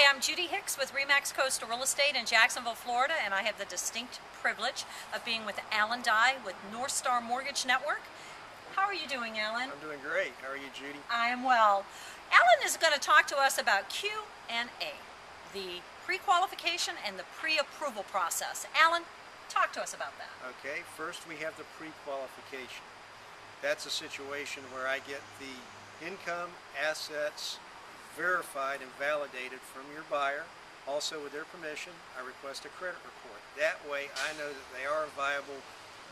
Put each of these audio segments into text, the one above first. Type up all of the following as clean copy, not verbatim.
I'm Judy Hicks with Remax Coastal Real Estate in Jacksonville, Florida, and I have the distinct privilege of being with Alan Dye with North Star Mortgage Network. How are you doing, Alan? I'm doing great. How are you, Judy? I am well. Alan is going to talk to us about Q&A, the pre-qualification and the pre-approval process. Alan, talk to us about that. Okay, first we have the pre-qualification. That's a situation where I get the income, assets verified and validated from your buyer. Also, with their permission, I request a credit report. That way I know that they are a viable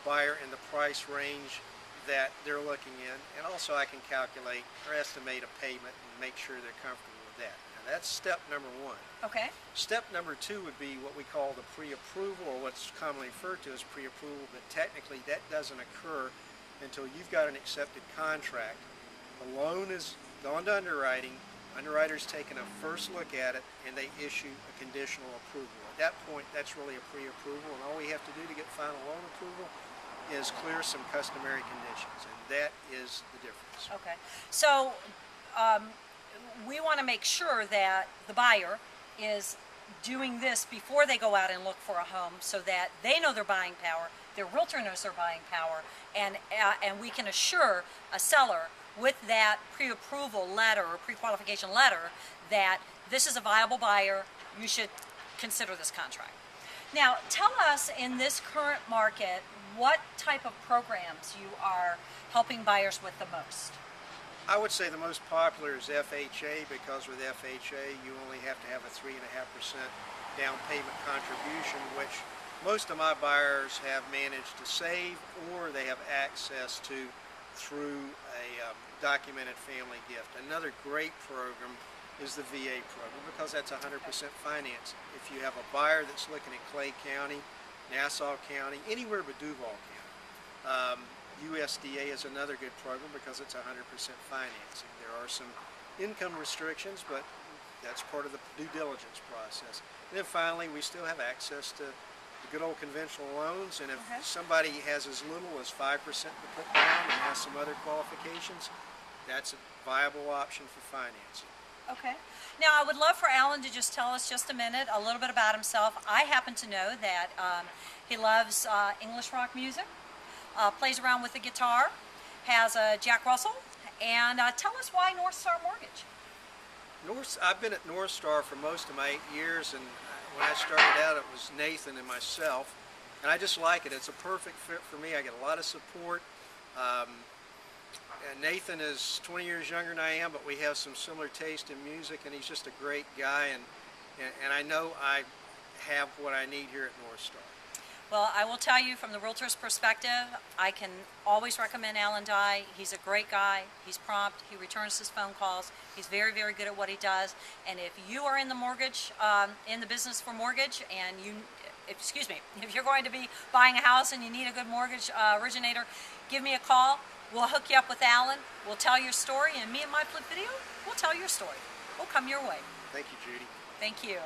buyer in the price range that they're looking in, and also I can calculate or estimate a payment and make sure they're comfortable with that. Now that's step number one. Okay. Step number two would be what we call the pre-approval, or what's commonly referred to as pre-approval, but technically that doesn't occur until you've got an accepted contract. The loan is gone to underwriting, underwriter's taken a first look at it, and they issue a conditional approval. At that point, that's really a pre-approval, and all we have to do to get final loan approval is clear some customary conditions, and that is the difference. Okay. So we want to make sure that the buyer is doing this before they go out and look for a home, so that they know their buying power, their realtor knows their buying power, and we can assure a seller with that pre-approval letter or pre-qualification letter that this is a viable buyer, you should consider this contract. Now, tell us, in this current market, what type of programs you are helping buyers with the most? I would say the most popular is FHA, because with FHA you only have to have a 3.5% down payment contribution, which most of my buyers have managed to save, or they have access to through a documented family gift. Another great program is the VA program, because that's 100% financing. If you have a buyer that's looking at Clay County, Nassau County, anywhere but Duval County, USDA is another good program because it's 100% financing. There are some income restrictions, but that's part of the due diligence process. And then finally, we still have access to the good old conventional loans, and if somebody has as little as 5% to put down and has some other qualifications, that's a viable option for financing. Okay. Now, I would love for Alan to just tell us just a minute, a little bit about himself. I happen to know that he loves English rock music, plays around with the guitar, has a Jack Russell, and tell us why North Star Mortgage. I've been at North Star for most of my 8 years, and when I started out it was Nathan and myself, and I just like it. It's a perfect fit for me. I get a lot of support. And Nathan is 20 years younger than I am, but we have some similar taste in music, and he's just a great guy, and I know I have what I need here at North Star. Well, I will tell you, from the realtor's perspective, I can always recommend Alan Dye. He's a great guy. He's prompt. He returns his phone calls. He's very, very good at what he does. And if you are in the mortgage, in the business for mortgage, and if you're going to be buying a house and you need a good mortgage originator, give me a call. We'll hook you up with Alan. We'll tell your story, and me and my flip video, we'll tell your story. We'll come your way. Thank you, Judy. Thank you.